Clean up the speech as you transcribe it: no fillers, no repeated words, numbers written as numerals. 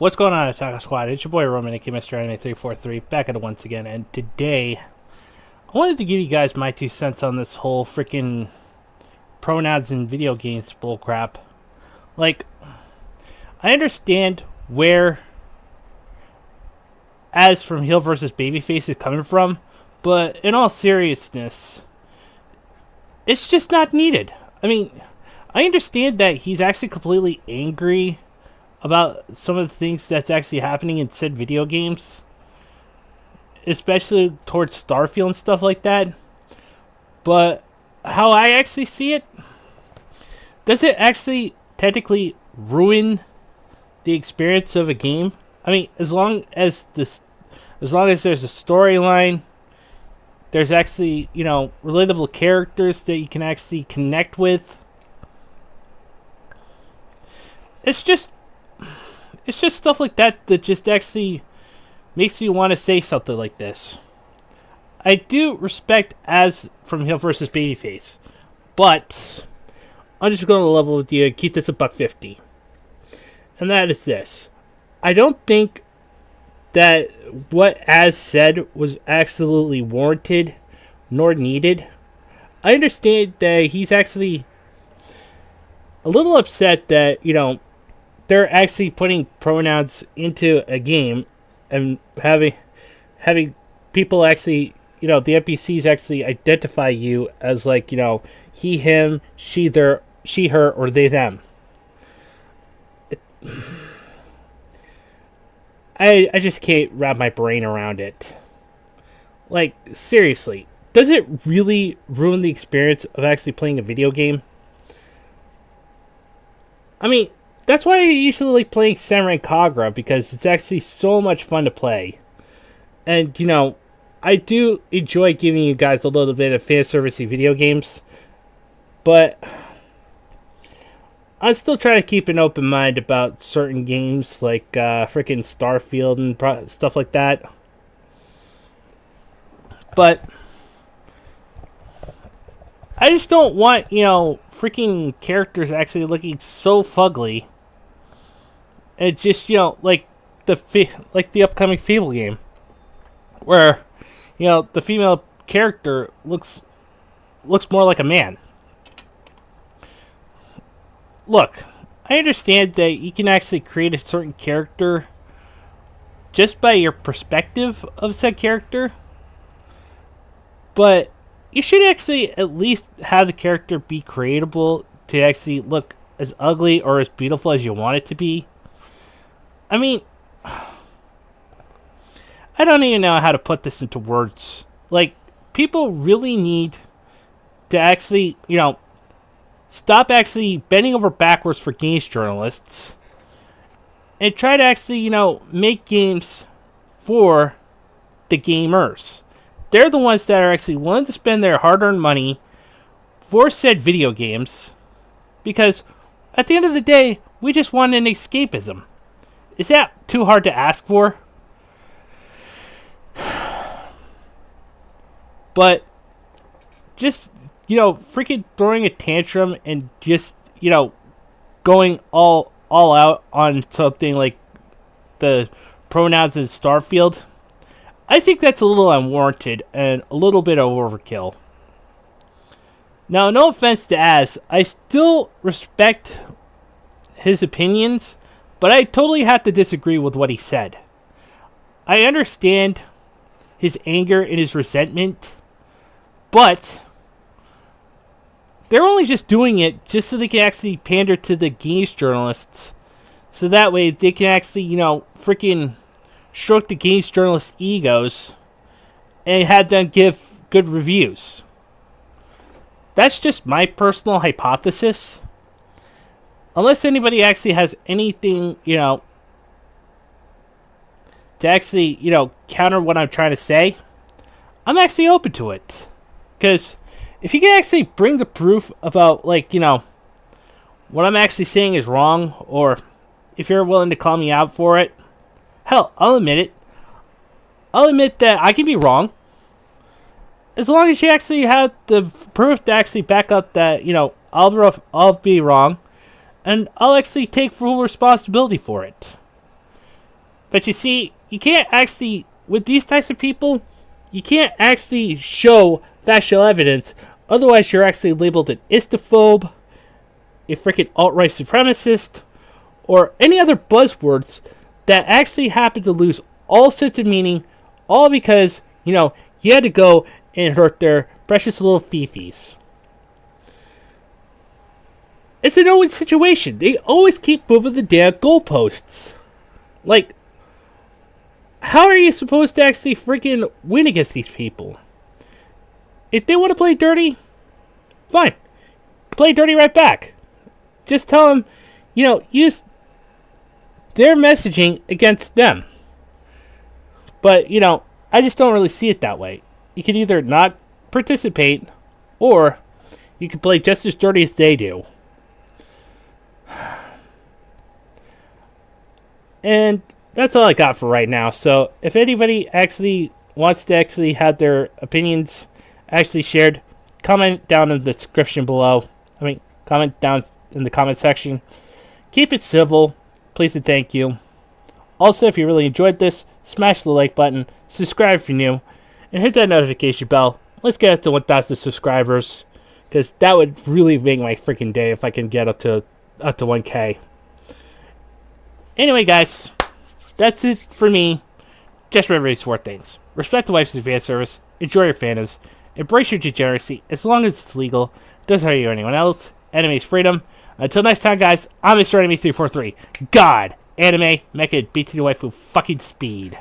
What's going on, Attack Squad? It's your boy Roman, aka Mr. Anime 343, back at it once again, and today I wanted to give you guys my 2 cents on this whole freaking pronouns in video games bullcrap. Like, I understand where as from heel versus babyface is coming from, but in all seriousness, it's just not needed. I mean, I understand that he's actually completely angry about some of the things that's actually happening in said video games, especially towards Starfield and stuff like that. But how I actually see it, does it actually technically ruin the experience of a game? I mean, as long as there's a storyline, there's actually, relatable characters that you can actually connect with. It's just stuff like that that just actually makes you want to say something like this. I do respect as from heel versus babyface, but I'm just going to level with you and keep this a $1.50. And that is this. I don't think that what as said was absolutely warranted nor needed. I understand that he's actually a little upset that, they're actually putting pronouns into a game and having people actually, the NPCs actually identify you as like, he, him, she, their, she, her, or they, them. I just can't wrap my brain around it. Like, seriously, does it really ruin the experience of actually playing a video game? I mean, that's why I usually like playing Samurai Kagura, because it's actually so much fun to play. And, I do enjoy giving you guys a little bit of fan servicey video games, but I still try to keep an open mind about certain games like freaking Starfield and stuff like that. But I just don't want, freaking characters actually looking so fugly. And just, like the upcoming Fable game, where, the female character looks more like a man. Look, I understand that you can actually create a certain character just by your perspective of said character, but you should actually at least have the character be creatable to actually look as ugly or as beautiful as you want it to be. I mean, I don't even know how to put this into words. Like, people really need to actually, stop actually bending over backwards for games journalists and try to actually, make games for the gamers. They're the ones that are actually willing to spend their hard-earned money for said video games, because at the end of the day, we just want an escapism. Is that too hard to ask for? But just, freaking throwing a tantrum and just, going all out on something like the pronouns in Starfield, I think that's a little unwarranted and a little bit of overkill. Now, no offense to Az, I still respect his opinions, but I totally have to disagree with what he said. I understand his anger and his resentment, but they're only just doing it just so they can actually pander to the games journalists, so that way they can actually, freaking stroke the games journalists' egos and have them give good reviews. That's just my personal hypothesis. Unless anybody actually has anything, to actually, counter what I'm trying to say, I'm actually open to it. Because if you can actually bring the proof about, like, what I'm actually saying is wrong, or if you're willing to call me out for it, hell, I'll admit it. I'll admit that I can be wrong. As long as you actually have the proof to actually back up that, I'll be wrong. And I'll actually take full responsibility for it. But you see, you can't actually, with these types of people, you can't actually show factual evidence. Otherwise, you're actually labeled an istophobe, a freaking alt-right supremacist, or any other buzzwords that actually happen to lose all sense of meaning, all because, you had to go and hurt their precious little fifis. It's an always situation. They always keep moving the damn goalposts. Like, how are you supposed to actually freaking win against these people? If they want to play dirty, fine. Play dirty right back. Just tell them, use their messaging against them. But, I just don't really see it that way. You can either not participate, or you can play just as dirty as they do. And that's all I got for right now. So if anybody actually wants to actually have their opinions actually shared, comment down in the description below. Comment down in the comment section. Keep it civil. Please and thank you. Also, if you really enjoyed this, smash the like button, subscribe if you're new, and hit that notification bell. Let's get up to 1,000 subscribers, because that would really make my freaking day if I can get up to 1K. Anyway, guys, that's it for me. Just remember these 4 things. Respect the wife's advance service. Enjoy your fandoms. Embrace your degeneracy as long as it's legal. Doesn't hurt you or anyone else. Enemies freedom. Until next time, guys, I'm Mr. Enemy 343. God, anime, mecha, beat to the waifu fucking speed.